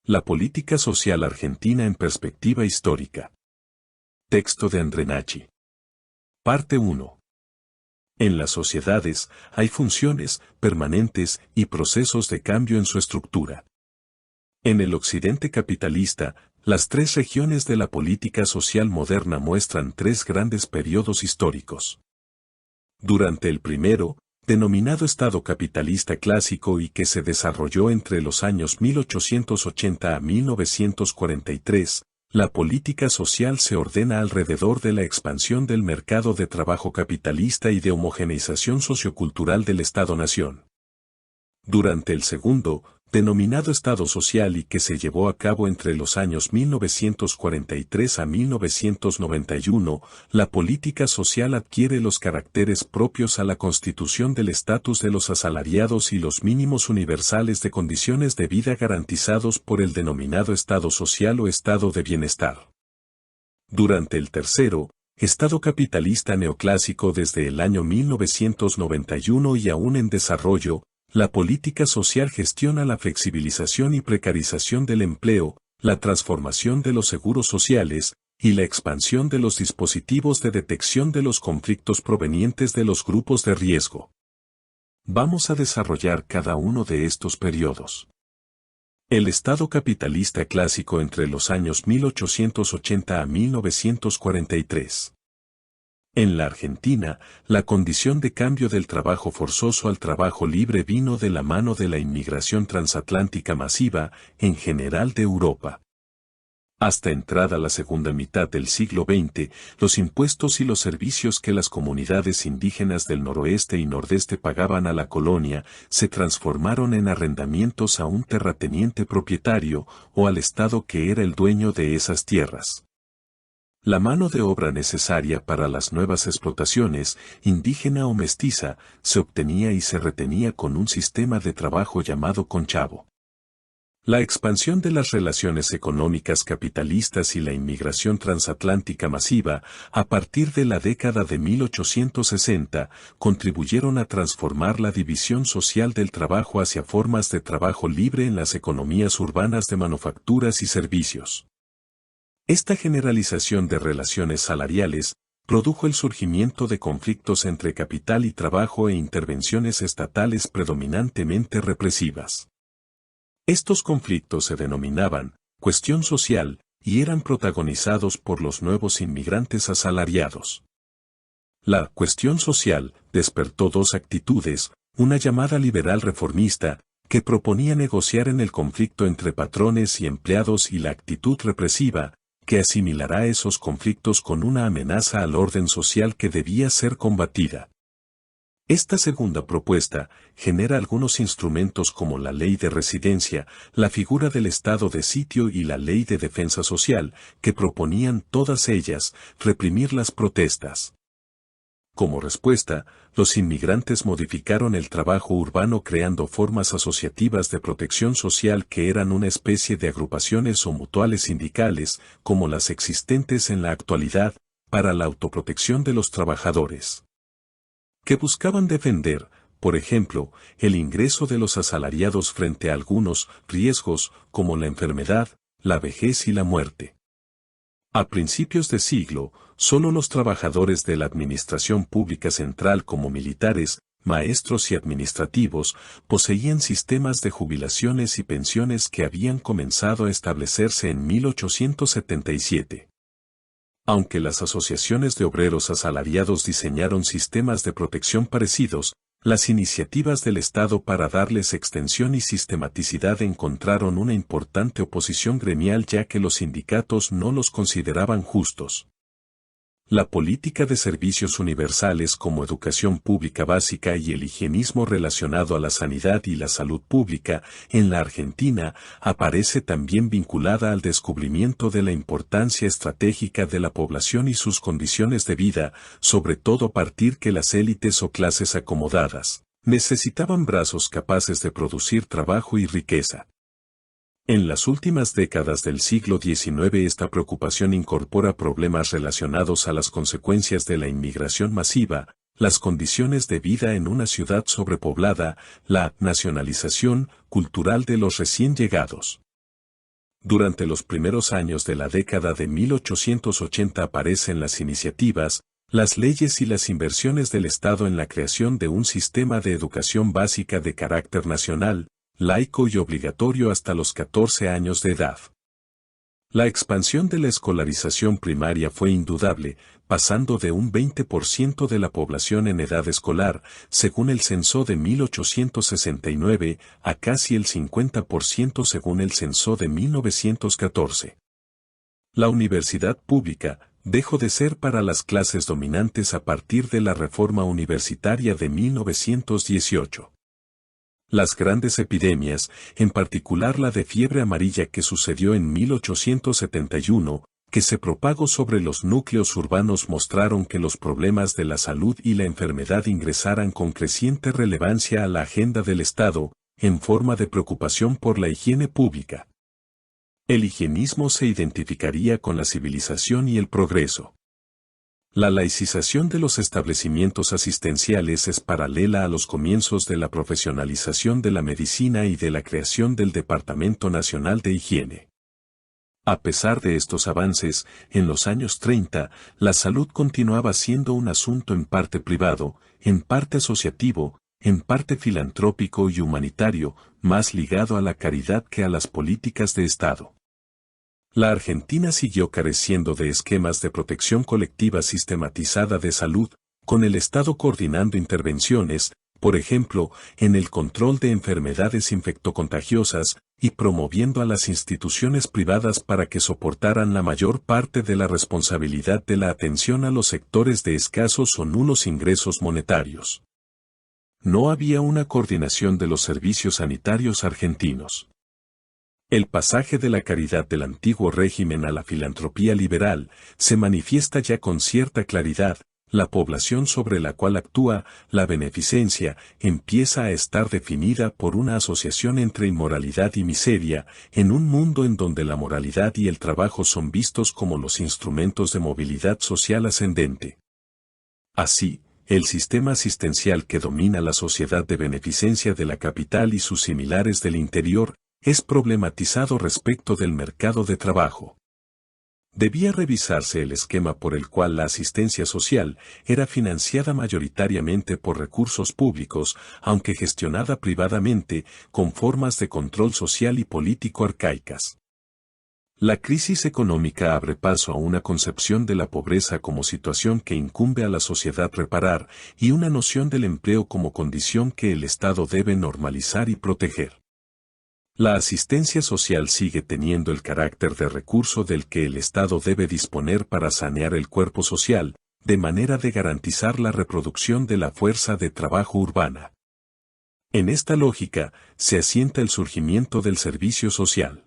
La política social argentina en perspectiva histórica. Texto de Andrenachi. Parte 1. En las sociedades hay funciones permanentes y procesos de cambio en su estructura. En el occidente capitalista, las tres regiones de la política social moderna muestran tres grandes periodos históricos. Durante el primero, denominado Estado capitalista clásico y que se desarrolló entre los años 1880 a 1943, la política social se ordena alrededor de la expansión del mercado de trabajo capitalista y de homogeneización sociocultural del Estado-nación. Durante el segundo, denominado Estado social y que se llevó a cabo entre los años 1943 a 1991, la política social adquiere los caracteres propios a la constitución del estatus de los asalariados y los mínimos universales de condiciones de vida garantizados por el denominado Estado social o Estado de bienestar. Durante el tercero, Estado capitalista neoclásico desde el año 1991 y aún en desarrollo, la política social gestiona la flexibilización y precarización del empleo, la transformación de los seguros sociales, y la expansión de los dispositivos de detección de los conflictos provenientes de los grupos de riesgo. Vamos a desarrollar cada uno de estos periodos. El Estado capitalista clásico entre los años 1880 a 1943. En la Argentina, la condición de cambio del trabajo forzoso al trabajo libre vino de la mano de la inmigración transatlántica masiva, en general de Europa. Hasta entrada la segunda mitad del siglo XX, los impuestos y los servicios que las comunidades indígenas del noroeste y nordeste pagaban a la colonia se transformaron en arrendamientos a un terrateniente propietario o al Estado que era el dueño de esas tierras. La mano de obra necesaria para las nuevas explotaciones, indígena o mestiza, se obtenía y se retenía con un sistema de trabajo llamado conchavo. La expansión de las relaciones económicas capitalistas y la inmigración transatlántica masiva, a partir de la década de 1860, contribuyeron a transformar la división social del trabajo hacia formas de trabajo libre en las economías urbanas de manufacturas y servicios. Esta generalización de relaciones salariales produjo el surgimiento de conflictos entre capital y trabajo e intervenciones estatales predominantemente represivas. Estos conflictos se denominaban cuestión social y eran protagonizados por los nuevos inmigrantes asalariados. La cuestión social despertó dos actitudes, una llamada liberal reformista, que proponía negociar en el conflicto entre patrones y empleados, y la actitud represiva, que asimilará esos conflictos con una amenaza al orden social que debía ser combatida. Esta segunda propuesta genera algunos instrumentos como la ley de residencia, la figura del estado de sitio y la ley de defensa social, que proponían todas ellas reprimir las protestas. Como respuesta, los inmigrantes modificaron el trabajo urbano creando formas asociativas de protección social que eran una especie de agrupaciones o mutuales sindicales, como las existentes en la actualidad, para la autoprotección de los trabajadores, que buscaban defender, por ejemplo, el ingreso de los asalariados frente a algunos riesgos como la enfermedad, la vejez y la muerte. A principios de siglo, solo los trabajadores de la administración pública central como militares, maestros y administrativos poseían sistemas de jubilaciones y pensiones que habían comenzado a establecerse en 1877. Aunque las asociaciones de obreros asalariados diseñaron sistemas de protección parecidos, las iniciativas del Estado para darles extensión y sistematicidad encontraron una importante oposición gremial ya que los sindicatos no los consideraban justos. La política de servicios universales como educación pública básica y el higienismo relacionado a la sanidad y la salud pública en la Argentina aparece también vinculada al descubrimiento de la importancia estratégica de la población y sus condiciones de vida, sobre todo a partir que las élites o clases acomodadas necesitaban brazos capaces de producir trabajo y riqueza. En las últimas décadas del siglo XIX esta preocupación incorpora problemas relacionados a las consecuencias de la inmigración masiva, las condiciones de vida en una ciudad sobrepoblada, la nacionalización cultural de los recién llegados. Durante los primeros años de la década de 1880 aparecen las iniciativas, las leyes y las inversiones del Estado en la creación de un sistema de educación básica de carácter nacional, laico y obligatorio hasta los 14 años de edad. La expansión de la escolarización primaria fue indudable, pasando de un 20% de la población en edad escolar, según el censo de 1869, a casi el 50% según el censo de 1914. La universidad pública dejó de ser para las clases dominantes a partir de la reforma universitaria de 1918. Las grandes epidemias, en particular la de fiebre amarilla que sucedió en 1871, que se propagó sobre los núcleos urbanos, mostraron que los problemas de la salud y la enfermedad ingresaran con creciente relevancia a la agenda del Estado, en forma de preocupación por la higiene pública. El higienismo se identificaría con la civilización y el progreso. La laicización de los establecimientos asistenciales es paralela a los comienzos de la profesionalización de la medicina y de la creación del Departamento Nacional de Higiene. A pesar de estos avances, en los años 30, la salud continuaba siendo un asunto en parte privado, en parte asociativo, en parte filantrópico y humanitario, más ligado a la caridad que a las políticas de Estado. La Argentina siguió careciendo de esquemas de protección colectiva sistematizada de salud, con el Estado coordinando intervenciones, por ejemplo, en el control de enfermedades infectocontagiosas, y promoviendo a las instituciones privadas para que soportaran la mayor parte de la responsabilidad de la atención a los sectores de escasos o nulos ingresos monetarios. No había una coordinación de los servicios sanitarios argentinos. El pasaje de la caridad del antiguo régimen a la filantropía liberal se manifiesta ya con cierta claridad. La población sobre la cual actúa la beneficencia empieza a estar definida por una asociación entre inmoralidad y miseria, en un mundo en donde la moralidad y el trabajo son vistos como los instrumentos de movilidad social ascendente. Así, el sistema asistencial que domina la sociedad de beneficencia de la capital y sus similares del interior es problematizado respecto del mercado de trabajo. Debía revisarse el esquema por el cual la asistencia social era financiada mayoritariamente por recursos públicos, aunque gestionada privadamente, con formas de control social y político arcaicas. La crisis económica abre paso a una concepción de la pobreza como situación que incumbe a la sociedad reparar y una noción del empleo como condición que el Estado debe normalizar y proteger. La asistencia social sigue teniendo el carácter de recurso del que el Estado debe disponer para sanear el cuerpo social, de manera de garantizar la reproducción de la fuerza de trabajo urbana. En esta lógica, se asienta el surgimiento del servicio social.